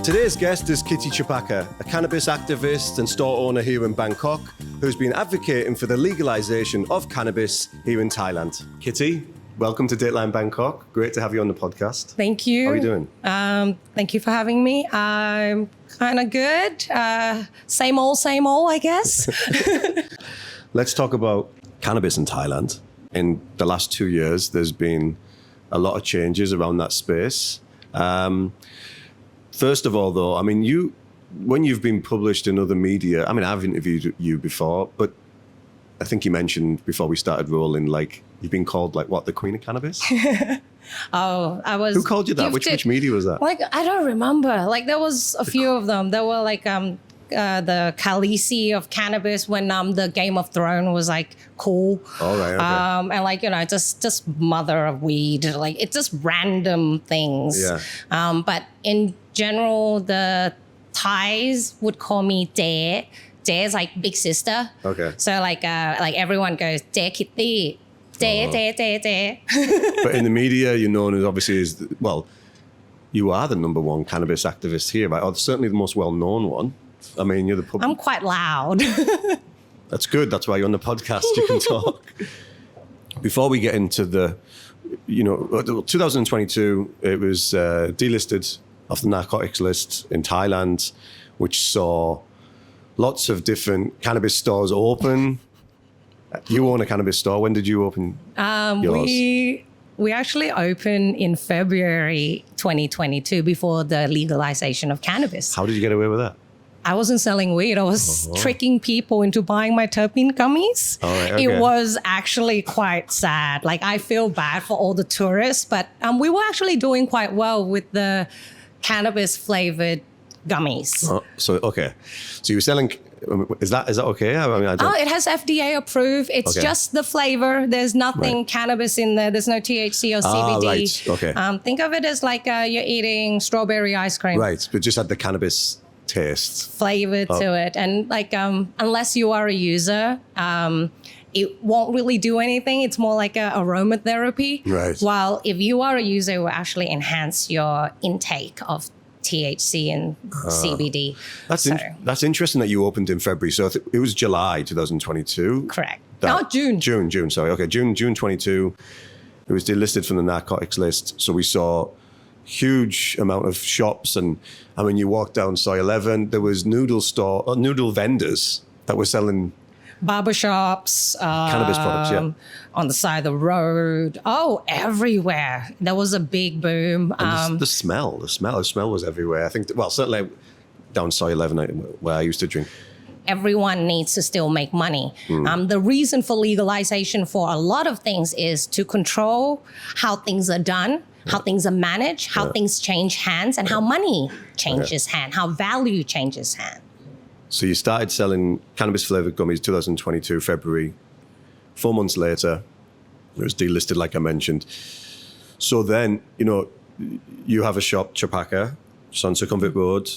Today's guest is Kitty Chopaka, a cannabis activist and store owner here in Bangkok, who's been advocating for the legalisation of cannabis here in Thailand. Kitty, welcome to Dateline Bangkok. Great to have you on the podcast. Thank you. How are you doing? Thank you for having me. I'm kind of good. Same old, I guess. Let's talk about cannabis in Thailand. In the last 2 years, there's been a lot of changes around that space. First of all, though, I mean, when you've been published in other media, I mean, I've interviewed you before, but I think you mentioned before we started rolling, like, you've been called, like, what, the Queen of Cannabis? Oh, I was. Who called you that? Which media was that? Like, I don't remember. Like, there was a few of them. There were, like, the Khaleesi of cannabis when the Game of Thrones was, like, cool. All right, okay. And, like, you know, just mother of weed. Like, it's just random things. Yeah. But in general, the Thais would call me Dare. Dare is like big sister. Okay. So like everyone goes Dare Kitty, Dare, Dare. But in the media, you're known as obviously as, well, you are the number one cannabis activist here, right? Or certainly the most well-known one. I mean, you're the public. I'm quite loud. That's good. That's why you're on the podcast. You can talk. Before we get into the, 2022, it was delisted off the narcotics list in Thailand, which saw lots of different cannabis stores open. You own a cannabis store. When did you open yours? We actually opened in February 2022 before the legalization of cannabis. How did you get away with that? I wasn't selling weed. I was tricking people into buying my terpene gummies. All right, okay. It was actually quite sad. Like, I feel bad for all the tourists, but we were actually doing quite well with the cannabis flavored gummies. Oh, so you were selling. Is that okay? I mean, it has FDA approved. It's just the flavor. There's nothing cannabis in there. There's no THC or CBD. Right. Okay. Think of it as like you're eating strawberry ice cream. Right, but just had the cannabis taste flavor to it, and like unless you are a user, it won't really do anything. It's more like a aromatherapy. Right. While if you are a user, it will actually enhance your intake of THC and CBD. That's interesting that you opened in February. So it was July 2022. Correct. June. June. Sorry. Okay. June 22. It was delisted from the narcotics list. So we saw huge amount of shops, and when you walked down Soy 11, there was noodle vendors that were selling barbershops, cannabis products, on the side of the road. Oh, everywhere. There was a big boom. And the smell was everywhere. I think, certainly down Soy 11 where I used to drink. Everyone needs to still make money. The reason for legalization for a lot of things is to control how things are done, how things are managed, how things change hands, and how money changes hand, how value changes hand. So you started selling cannabis-flavored gummies 2022, February. 4 months later, it was delisted, like I mentioned. So then, you have a shop, Chopaka, on Sukhumvit Road.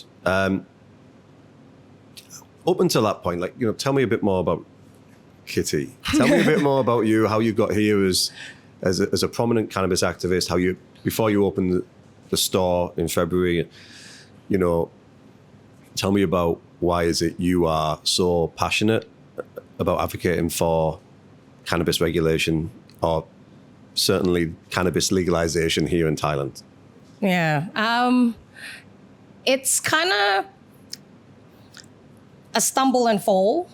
Up until that point, tell me a bit more about Kitty. Tell me a bit more about you, how you got here as a prominent cannabis activist, before you opened the store in February, tell me about why is it you are so passionate about advocating for cannabis regulation, or certainly cannabis legalization here in Thailand? Yeah. It's kind of a stumble and fall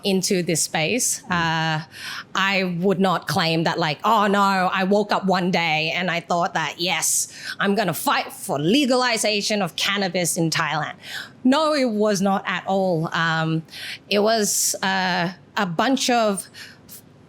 into this space. I would not claim that I woke up one day and I thought that, yes, I'm going to fight for legalization of cannabis in Thailand. No, it was not at all. It was a bunch of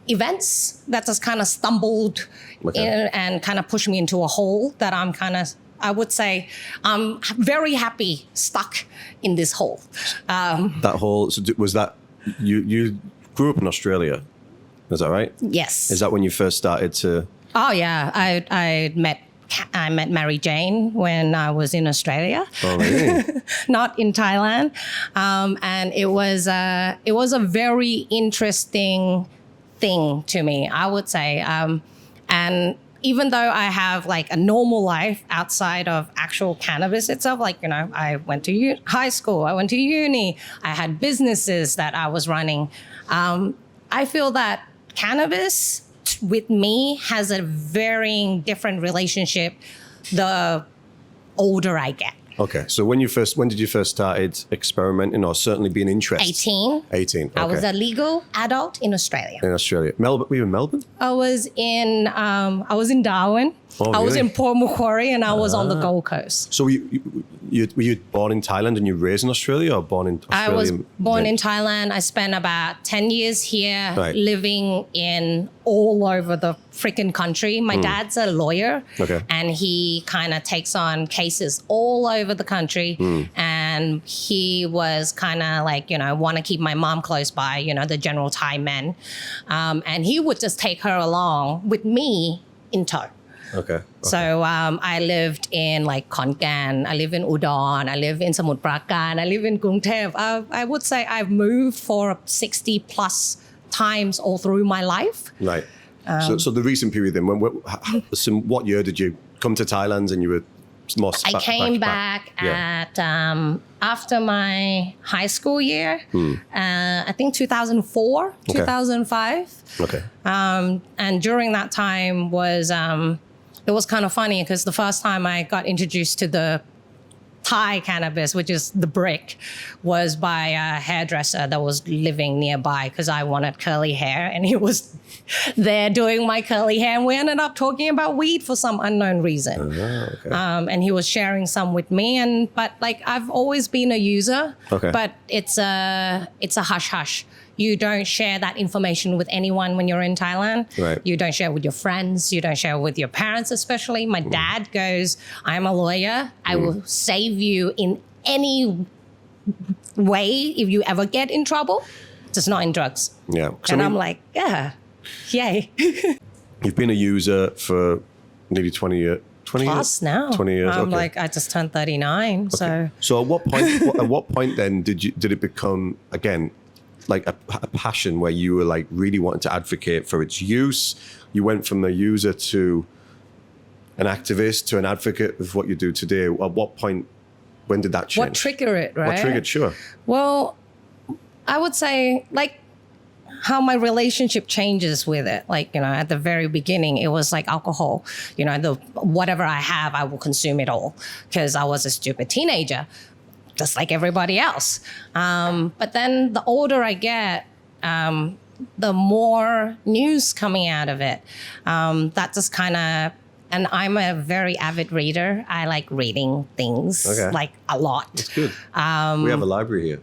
events that just kind of stumbled in and kind of pushed me into a hole that I would say I'm very happy stuck in this hole. That hole, so was that, you grew up in Australia, is that right? Yes. Is that when you first started to Oh yeah, I met Mary Jane when I was in Australia. Oh, really? Not in Thailand, and it was a very interesting thing to me, I would say, and even though I have like a normal life outside of actual cannabis itself, like, you know, I went to high school, I went to uni, I had businesses that I was running. I feel that cannabis with me has a very different relationship the older I get. Okay, so when did you first started experimenting or certainly being interested? 18. 18. Okay. I was a legal adult in Australia. In Australia. Melbourne, were you in Melbourne? I was in Darwin. Oh, I was really? in Port Macquarie, and I was on the Gold Coast. So were you born in Thailand and you raised in Australia, or born in Australia? I was born in Thailand. I spent about 10 years here, Right. living in all over the freaking country. My dad's a lawyer, Okay. and he kind of takes on cases all over the country. And he was kind of like, you know, want to keep my mom close by, you know, the general Thai men. And he would just take her along with me in tow. Okay. So I lived in like Khon Kaen, I live in Udon, I live in Samut Prakan, I live in Krung Thep. I would say I've moved for 60 plus times all through my life. Right. So the recent period then, what year did you come to Thailand and you were more I came back at after my high school year, I think 2004, 2005. Okay. And during that time was, it was kind of funny because the first time I got introduced to the Thai cannabis, which is the brick, was by a hairdresser that was living nearby because I wanted curly hair, and he was there doing my curly hair, and we ended up talking about weed for some unknown reason. Okay. And he was sharing some with me, but like I've always been a user, Okay. but it's a hush hush. You don't share that information with anyone when you're in Thailand. Right. You don't share with your friends. You don't share with your parents, especially. My dad goes, I'm a lawyer. I will save you in any way if you ever get in trouble, just not in drugs. Yeah. 'Cause And I I'm mean, like, yeah, yay. you've been a user for nearly 20 years. 20 Plus years? now. 20 years, I'm okay. like, I just turned 39. So So at what point then did it become, again, like a passion where you were like really wanting to advocate for its use? You went from a user to an activist to an advocate of what you do today. At what point, when did that change? what triggered it, right? What triggered, sure. Well, I would say like how my relationship changes with it. Like, you know, at the very beginning, it was like alcohol. You know, whatever I have, I will consume it all because I was a stupid teenager, just like everybody else. But then the older I get, the more news coming out of it. That just kind of, and I'm a very avid reader. I like reading things like a lot. It's good. We have a library here.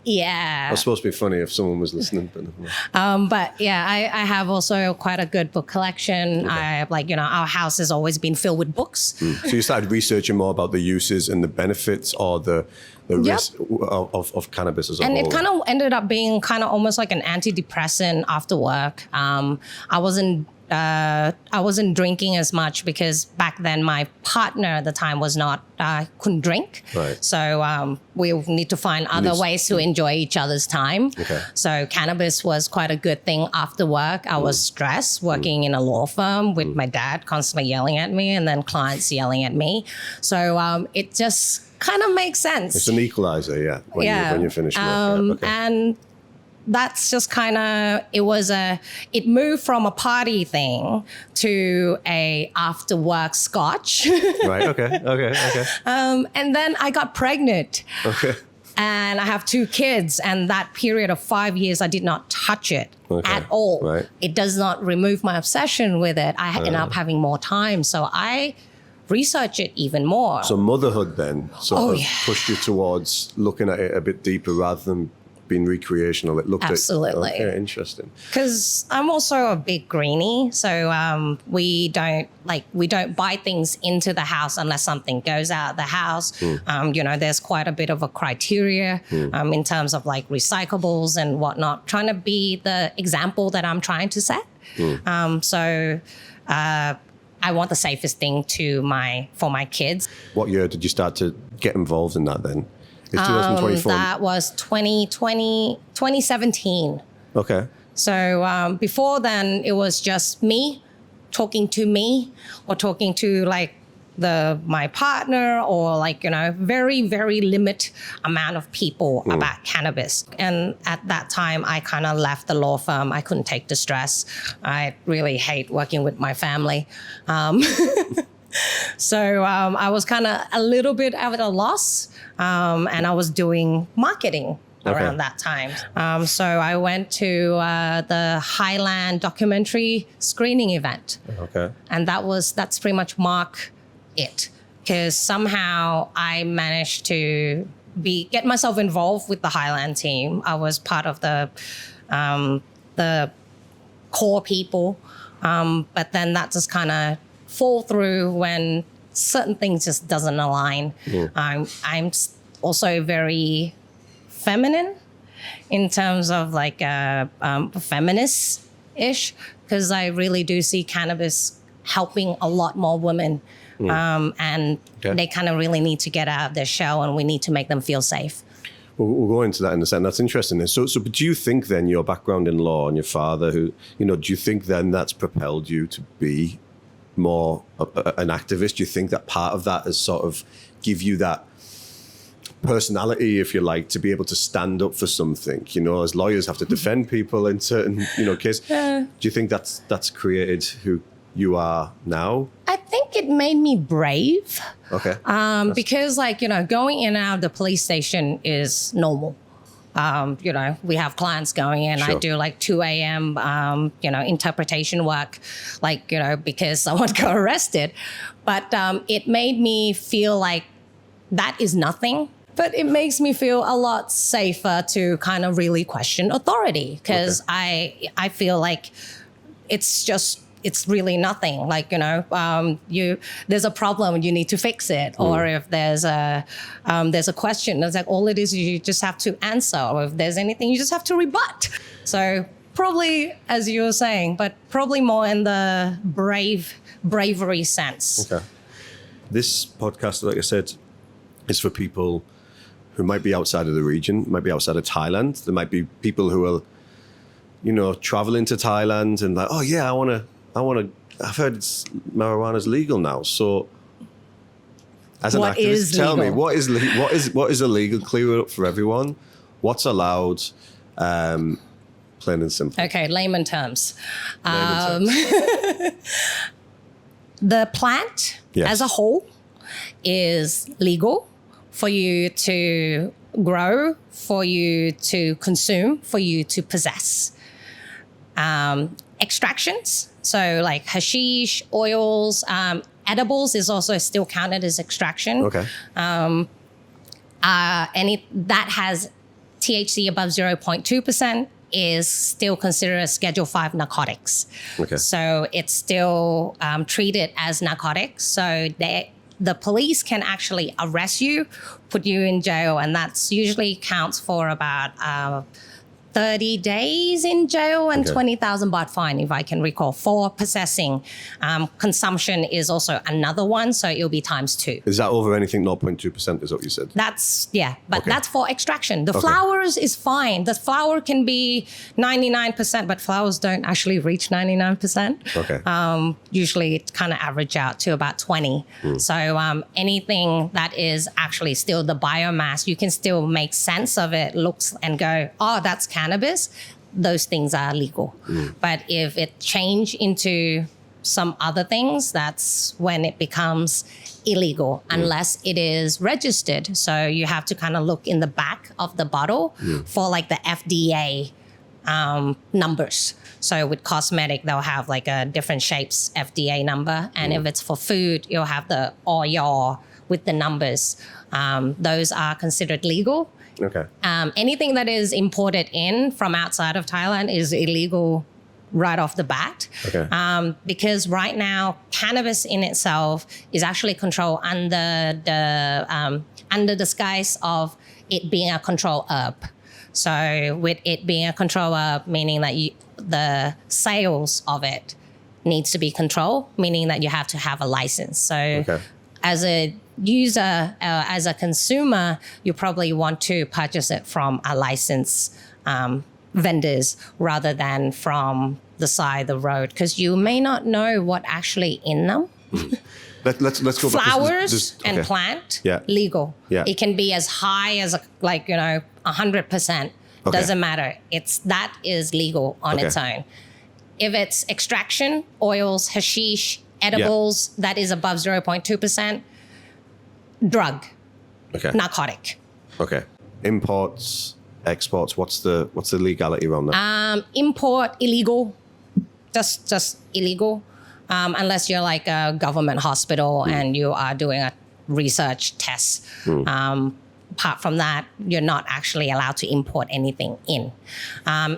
Yeah. It was supposed to be funny if someone was listening, but never mind. But yeah, I have also quite a good book collection. I like, you know, our house has always been filled with books. So you started researching more about the uses and the benefits or the risk of cannabis as a whole. And it kind of ended up being kind of almost like an antidepressant after work. I wasn't drinking as much because back then my partner at the time was not, couldn't drink. Right. So we need to find other ways to enjoy each other's time. Okay. So cannabis was quite a good thing after work. I was stressed working in a law firm with my dad constantly yelling at me and then clients yelling at me. So it just kind of makes sense. It's an equalizer, yeah, when you finish work. Yeah, okay. And that's just kind of, it moved from a party thing to a after work scotch. Right, okay. And then I got pregnant. Okay. And I have 2 kids, and that period of 5 years, I did not touch it at all. Right. It does not remove my obsession with it. I ended up having more time. So I research it even more. So motherhood then sort of pushed you towards looking at it a bit deeper rather than being recreational. It looked Absolutely. at okay, interesting. Because I'm also a big greenie, so we don't buy things into the house unless something goes out of the house. You know, there's quite a bit of a criteria in terms of like recyclables and whatnot. Trying to be the example that I'm trying to set. So I want the safest thing for my kids. What year did you start to get involved in that then? It's 2024. That was 2017. Okay. So before then, it was just me talking to me or talking to like my partner or like, very, very limited amount of people about cannabis. And at that time, I kind of left the law firm. I couldn't take the stress. I really hate working with my family. So I was kind of a little bit at a loss, and I was doing marketing around that time. So I went to the Highland documentary screening event. Okay. And that's pretty much mark it, because somehow I managed to get myself involved with the Highland team. I was part of the core people, but then that just kind of fall through when certain things just doesn't align. I'm also very feminine in terms of like feminist-ish, because I really do see cannabis helping a lot more women. And they kind of really need to get out of their shell, and we need to make them feel safe. We'll go into that in a second. That's interesting. So, but do you think then your background in law and your father, do you think then that's propelled you to be more an activist? Do you think that part of that has sort of give you that personality, if you like, to be able to stand up for something? As lawyers have to defend people in certain, cases. Do you think that's created who you are now? I think it made me brave. Okay. Because going in and out of the police station is normal. We have clients going in. Sure. I do like 2 a.m., interpretation work, because someone got arrested. But it made me feel like that is nothing. But it makes me feel a lot safer to kind of really question authority, because I feel like it's really nothing. Like, there's a problem, you need to fix it. Or if there's a question, it's like all it is, you just have to answer. Or if there's anything, you just have to rebut. So probably, as you were saying, but probably more in the bravery sense. Okay. This podcast, like I said, is for people who might be outside of the region, might be outside of Thailand. There might be people who are, traveling to Thailand and like, oh yeah, I've heard marijuana's legal now. So as an activist, tell me, what is illegal? Clear it up for everyone. What's allowed? Plain and simple. Okay, layman terms. The plant as a whole is legal for you to grow, for you to consume, for you to possess. Extractions, so like hashish, oils, edibles is also still counted as extraction. Okay. That has THC above 0.2% is still considered a Schedule 5 narcotics. Okay. So it's still treated as narcotics. So the police can actually arrest you, put you in jail, and that's usually counts for about 30 days in jail and 20,000 baht fine, if I can recall, for possessing. Consumption is also another one, so it'll be times 2. Is that over anything 0.2% is what you said? That's for extraction. The flowers is fine. The flower can be 99%, but flowers don't actually reach 99%. Okay. Usually it kind of average out to about 20. So anything that is actually still the biomass, you can still make sense of it, looks and go, oh, that's cannabis. Those things are legal. But if it change into some other things, that's when it becomes illegal, unless it is registered. So you have to kind of look in the back of the bottle for like the FDA numbers. So with cosmetic, they'll have like a different shapes FDA number. And if it's for food, you'll have the OYO with the numbers. Those are considered legal. Okay. Anything that is imported in from outside of Thailand is illegal right off the bat. Okay. Because right now, cannabis in itself is actually controlled under the guise of it being a controlled herb. So with it being a controller, meaning that the sales of it needs to be controlled, meaning that you have to have a license. So as a user, as a consumer, you probably want to purchase it from a licensed vendors rather than from the side of the road, because you may not know what actually in them. Let's go Flowers and plant, legal. Yeah. It can be as high as 100%. Doesn't matter. That is legal on its own. If it's extraction, oils, hashish, edibles, that is above 0.2%. Drug, narcotic. Okay. Imports, exports. What's the legality around that? Import illegal, just illegal, unless you're like a government hospital and you are doing a research test. Apart from that, you're not actually allowed to import anything in.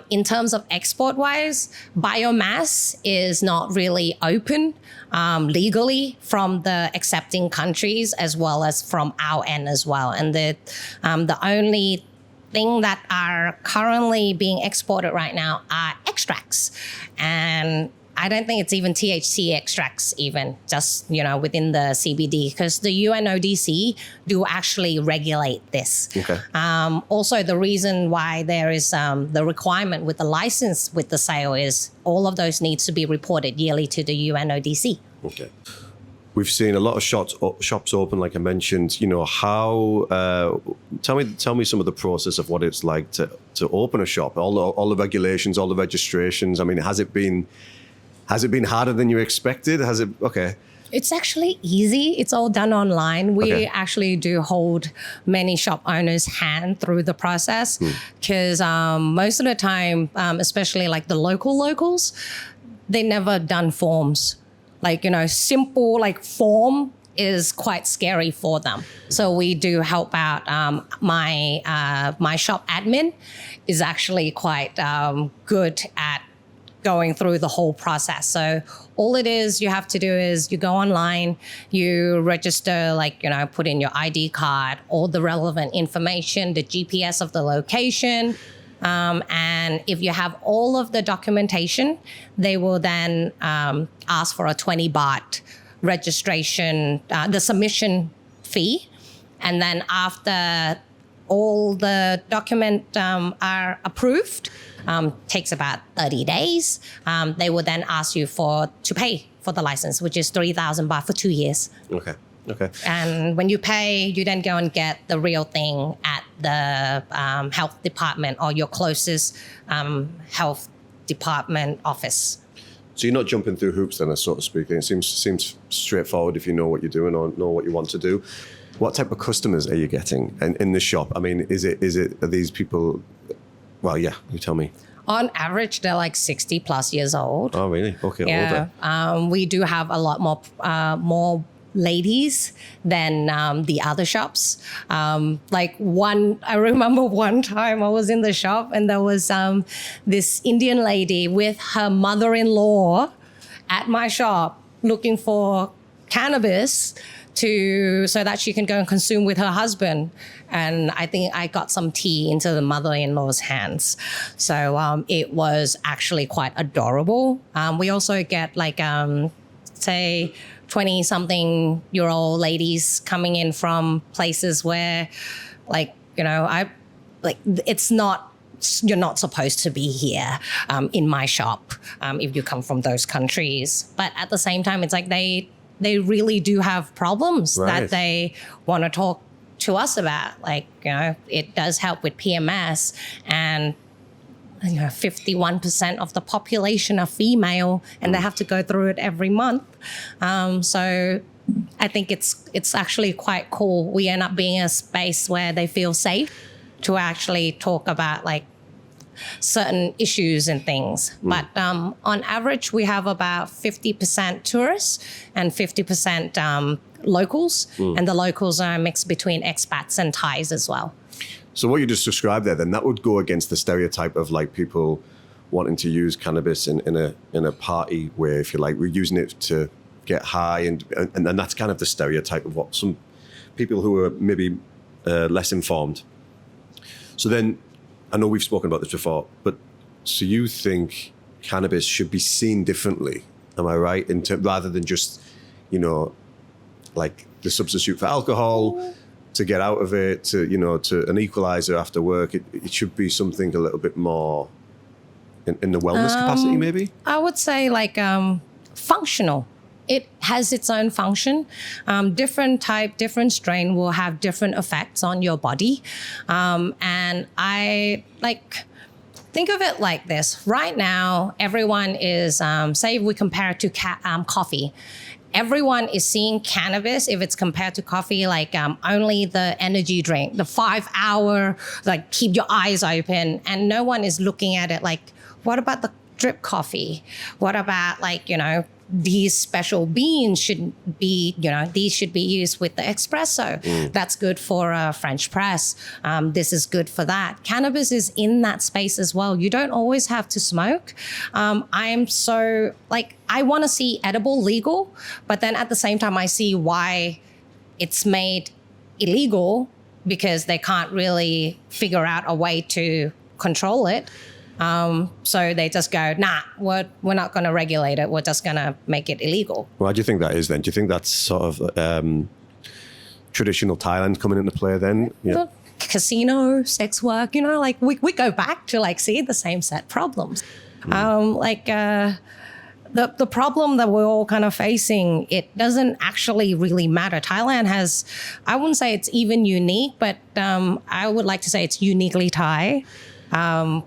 In terms of export-wise, biomass is not really open legally from the accepting countries as well as from our end as well. And the only thing that are currently being exported right now are extracts. And I don't think it's even THC extracts even, just, within the CBD, because the UNODC do actually regulate this. Also, the reason why there is the requirement with the license with the sale is all of those needs to be reported yearly to the UNODC. Okay. We've seen a lot of shops open, like I mentioned. How? Tell me some of the process of what it's like to open a shop. All the regulations, all the registrations. I mean, has it been harder than you expected? Has it? Okay. It's actually easy. It's all done online. We actually do hold many shop owners' hand through the process, because most of the time, especially like the locals, they never done forms. Simple form is quite scary for them. So we do help out. My shop admin is actually quite good at going through the whole process. So all it is you have to do is you go online, you register, put in your ID card, all the relevant information, the GPS of the location. And if you have all of the documentation, they will then ask for a 20 baht registration, the submission fee. And then after all the documents are approved, takes about 30 days. They will then ask you to pay for the license, which is 3,000 baht for 2 years. Okay. And when you pay, you then go and get the real thing at the health department or your closest health department office. So you're not jumping through hoops then, so to speak. It seems straightforward if you know what you're doing or know what you want to do. What type of customers are you getting in the shop? I mean, are these people? Well, yeah, you tell me. On average, they're like 60 plus years old. Oh, really? Okay, older. We do have a lot more ladies than the other shops. I remember one time I was in the shop and there was this Indian lady with her mother-in-law at my shop looking for cannabis so that she can go and consume with her husband. And I think I got some tea into the mother-in-law's hands. So it was actually quite adorable. We also get say 20-something-year-old ladies coming in from places where it's not, you're not supposed to be here in my shop if you come from those countries. But at the same time, it's like they really do have problems that they want to talk to us about. It does help with PMS, and 51% of the population are female, and they have to go through it every month. So I think it's actually quite cool. We end up being a space where they feel safe to actually talk about certain issues and things. But on average, we have about 50% tourists and 50% locals. And the locals are mixed between expats and Thais as well. So what you just described there, then that would go against the stereotype of people wanting to use cannabis in a party way, if you like. We're using it to get high, and that's kind of the stereotype of what some people who are maybe less informed. So then, I know we've spoken about this before, but so you think cannabis should be seen differently? Am I right? Rather than just, like the substitute for alcohol to get out of it, to an equalizer after work. It should be something a little bit more in the wellness capacity, maybe? I would say like functional. It has its own function. Different type, different strain will have different effects on your body. And I think of it like this. Right now, everyone is, say if we compare it to coffee, everyone is seeing cannabis, if it's compared to coffee, like only the energy drink, the 5 hour, like keep your eyes open. And no one is looking at it like, what about the drip coffee? What about these special beans should be, these should be used with the espresso. That's good for a French press. This is good for that. Cannabis is in that space as well. You don't always have to smoke. I want to see edible legal, but then at the same time, I see why it's made illegal because they can't really figure out a way to control it. So they just go, nah, we're not going to regulate it. We're just going to make it illegal. Why do you think that is then? Do you think that's sort of traditional Thailand coming into play then? Yeah. Casino, sex work, we go back to see the same set problems. The problem that we're all kind of facing, it doesn't actually really matter. Thailand has, I wouldn't say it's even unique, but I would like to say it's uniquely Thai.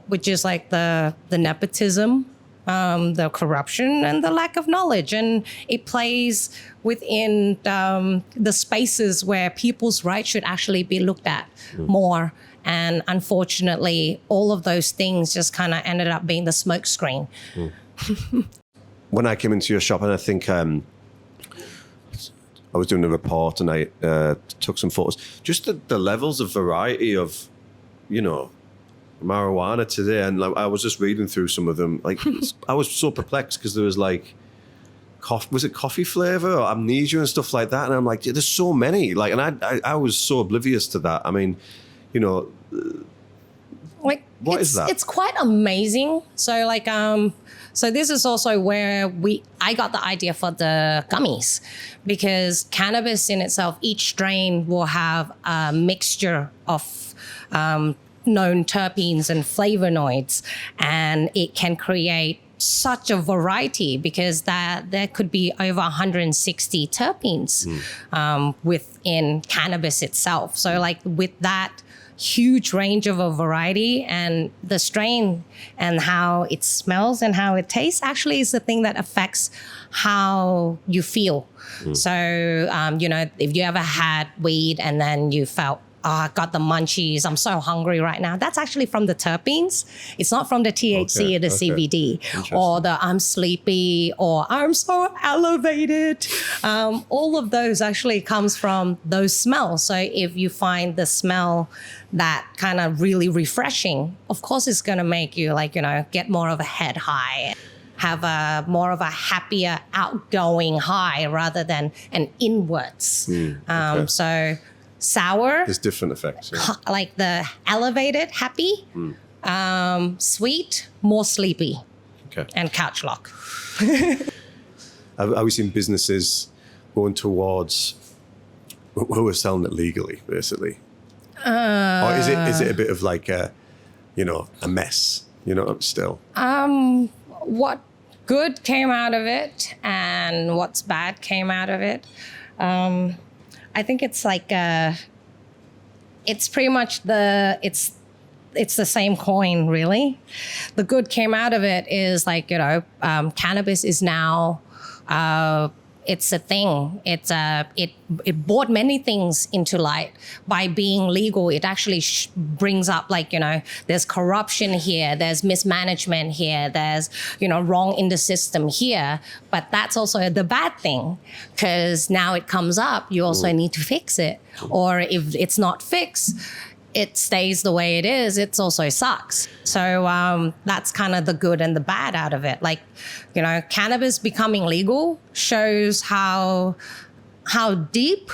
Which is like the nepotism, the corruption, and the lack of knowledge. And it plays within the spaces where people's rights should actually be looked at more. And unfortunately, all of those things just kind of ended up being the smokescreen. When I came into your shop, and I think I was doing a report and I took some photos, just the levels of variety of, marijuana today, and I was just reading through some of them. I was so perplexed because there was was it coffee flavor or amnesia and stuff like that, and I'm like, yeah, there's so many. And I was so oblivious to that. I mean, what is that? It's quite amazing. So so this is also where I got the idea for the gummies, because cannabis in itself, each strain will have a mixture of known terpenes and flavonoids, and it can create such a variety because there could be over 160 terpenes within cannabis itself. So with that huge range of a variety, and the strain and how it smells and how it tastes actually is the thing that affects how you feel. So if you ever had weed and then you felt, I got the munchies, I'm so hungry right now. That's actually from the terpenes. It's not from the THC or the CBD or the I'm sleepy or I'm so elevated. All of those actually comes from those smells. So if you find the smell that kind of really refreshing, of course it's going to make you get more of a head high, have a more of a happier outgoing high rather than an inwards. So sour. There's different effects. Yeah. Like the elevated, happy, sweet, more sleepy, and couch lock. Are we seeing businesses going towards who are selling it legally, basically? Or is it a bit of a mess, still? What good came out of it and what's bad came out of it. I think it's it's pretty much it's the same coin, really. The good came out of it is cannabis is now, it's a thing. It brought many things into light. By being legal, it actually brings up there's corruption here, there's mismanagement here, there's wrong in the system here. But that's also the bad thing, because now it comes up, you also need to fix it. Or if it's not fixed, it stays the way it is, it also sucks. So that's kind of the good and the bad out of it. Cannabis becoming legal shows how deep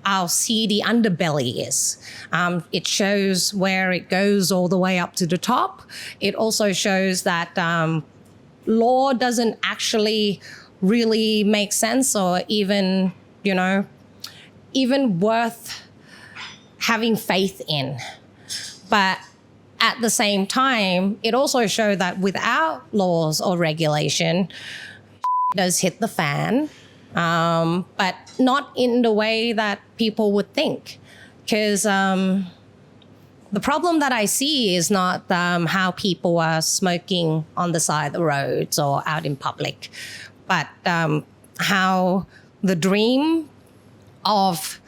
how seedy underbelly is. It shows where it goes all the way up to the top. It also shows that law doesn't actually really make sense or even, even worth having faith in. But at the same time, it also showed that without laws or regulation, does hit the fan, but not in the way that people would think. Because the problem that I see is not how people are smoking on the side of the roads or out in public, but how the dream of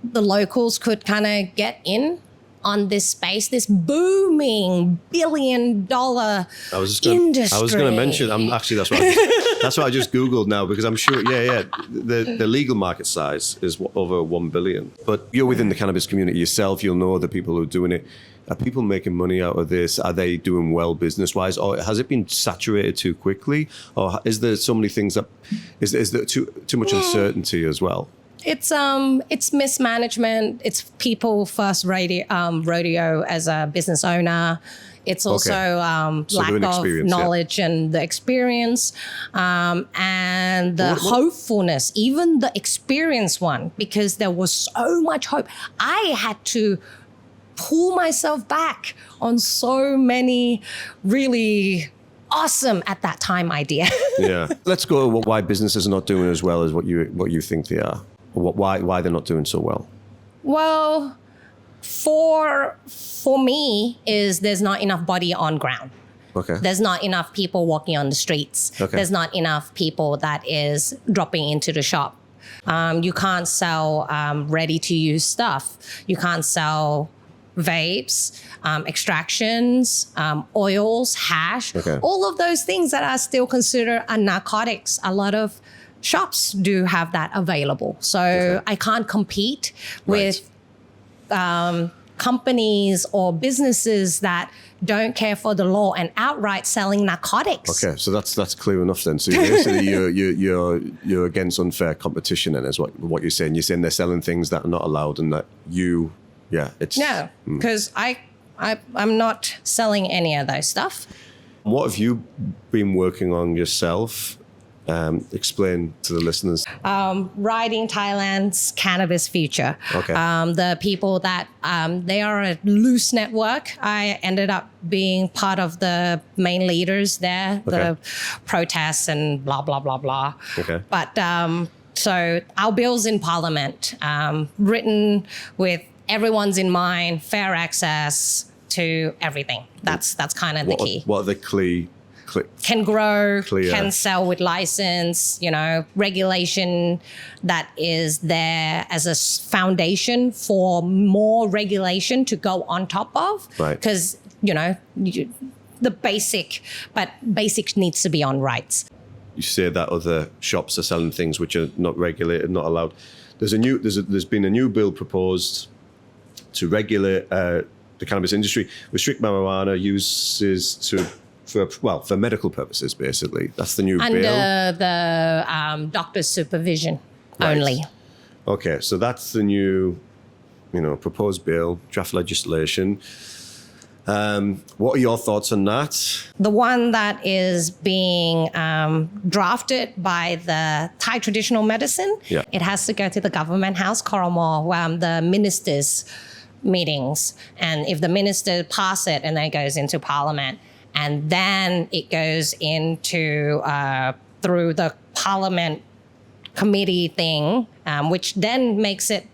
the locals could kind of get in on this space, this booming billion-dollar industry. I was going to mention. That's what I just Googled now, because I'm sure. The legal market size is over 1 billion. But you're within the cannabis community yourself. You'll know the people who are doing it. Are people making money out of this? Are they doing well business-wise, or has it been saturated too quickly, or is there so many things that is there too much uncertainty as well? It's mismanagement. It's people first rodeo as a business owner. It's also lack of knowledge and the experience, and the hopefulness, even the experienced one, because there was so much hope. I had to pull myself back on so many really awesome at that time idea. Yeah. Let's go to why businesses are not doing as well as what you think they are. Why they're not doing so well? Well, for me, is there's not enough body on ground. Okay. There's not enough people walking on the streets. Okay. There's not enough people that is dropping into the shop. You can't sell ready-to-use stuff. You can't sell vapes, extractions, oils, hash, all of those things that are still considered narcotics. A lot of shops do have that available. So I can't compete with companies or businesses that don't care for the law and outright selling narcotics. Okay, so that's clear enough then. So basically you're against unfair competition, then, is what you're saying. You're saying they're selling things that are not allowed, and that because I'm not selling any of those stuff. What have you been working on yourself? Explain to the listeners. Writing Thailand's cannabis future. Okay. The people that they are a loose network. I ended up being part of the main leaders there, the protests and blah, blah, blah, blah. Okay. But so our bills in Parliament, written with everyone's in mind, fair access to everything. That's kind of the key. What are the can grow, clear. Can sell with license, regulation that is there as a foundation for more regulation to go on top of. Right. Because, the basic needs to be on rights. You say that other shops are selling things which are not regulated, not allowed. There's been a new bill proposed to regulate the cannabis industry, restrict marijuana uses for medical purposes, basically. That's the new bill. Under the doctor's supervision only. Okay, so that's the new, proposed bill, draft legislation. What are your thoughts on that? The one that is being drafted by the Thai traditional medicine, it has to go to the government house, Koromor, the ministers' meetings. And if the minister pass it, and then it goes into parliament, and then it goes into through the parliament committee thing, which then makes it,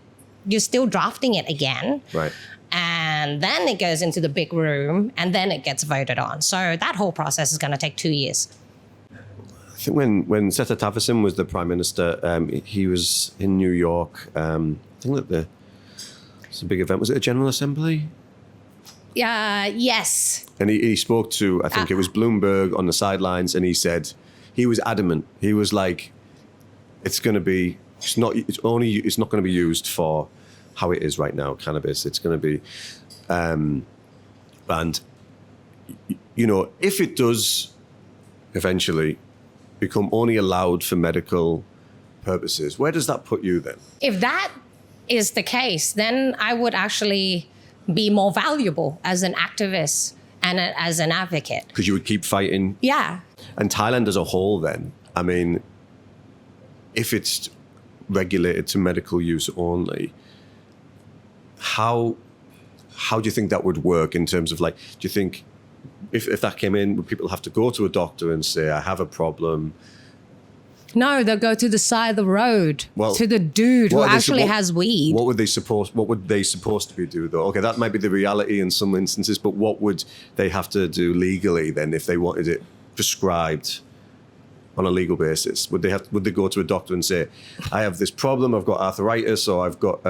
you're still drafting it again. Right. And then it goes into the big room, and then it gets voted on. So that whole process is going to take 2 years. I think when Seth Activism was the prime minister, he was in New York. I think that it's a big event. Was it a General Assembly? Yes. And he spoke to, I think it was Bloomberg on the sidelines, and he was adamant. He was like, it's not going to be used for how it is right now, cannabis. It's going to be banned. If it does eventually become only allowed for medical purposes. Where does that put you then? If that is the case, then I would actually be more valuable as an activist and as an advocate. Because you would keep fighting. Yeah. And Thailand as a whole then, I mean, if it's regulated to medical use only, how do you think that would work in terms of like, do you think if that came in, would people have to go to a doctor and say, I have a problem? No, they'll go to the side of the road, to the dude who actually has weed. What would they supposed to be do though? Okay, that might be the reality in some instances, but what would they have to do legally then if they wanted it prescribed on a legal basis? Would they go to a doctor and say, I have this problem, I've got arthritis, or I've got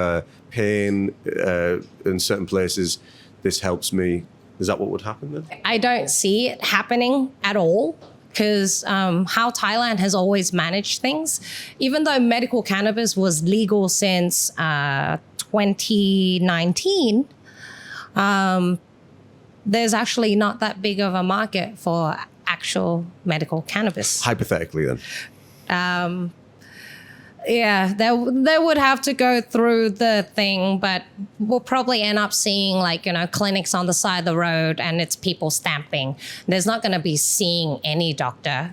pain in certain places, this helps me? Is that what would happen then? I don't see it happening at all. Because how Thailand has always managed things, even though medical cannabis was legal since 2019, there's actually not that big of a market for actual medical cannabis. Hypothetically then. Yeah, they would have to go through the thing, but we'll probably end up seeing clinics on the side of the road and it's people stamping. There's not going to be seeing any doctor,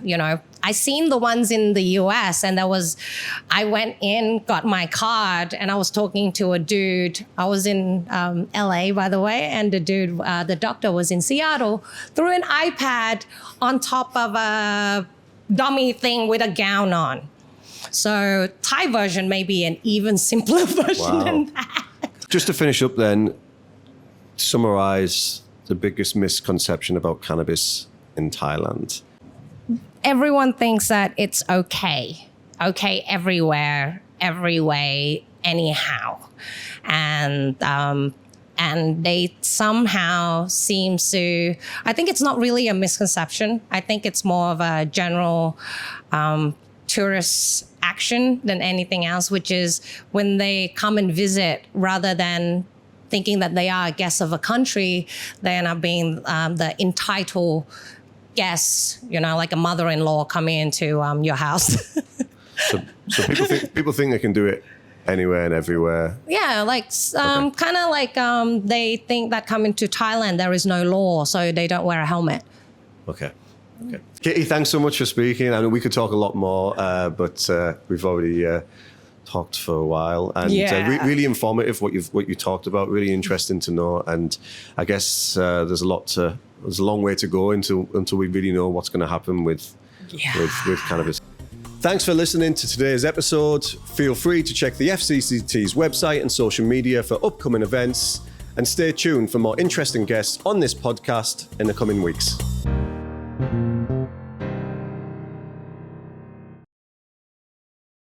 I seen the ones in the US and I went in, got my card and I was talking to a dude. I was in LA, by the way, and the doctor was in Seattle through an iPad on top of a dummy thing with a gown on. So Thai version may be an even simpler version than that. Just to finish up then, summarize the biggest misconception about cannabis in Thailand. Everyone thinks that it's okay everywhere, every way, anyhow. And they somehow seem to, I think it's not really a misconception. I think it's more of a general tourist action than anything else, which is when they come and visit, rather than thinking that they are a guest of a country, they end up being the entitled guests, like a mother-in-law coming into your house. So people think they can do it anywhere and everywhere. Yeah, kind of like they think that coming to Thailand there is no law, so they don't wear a helmet. Okay. Kitty, thanks so much for speaking. I know we could talk a lot more, but we've already talked for a while, and really informative what you talked about. Really interesting to know, and I guess there's a long way to go until we really know what's going to happen with cannabis. Thanks for listening to today's episode. Feel free to check the FCCT's website and social media for upcoming events, and stay tuned for more interesting guests on this podcast in the coming weeks.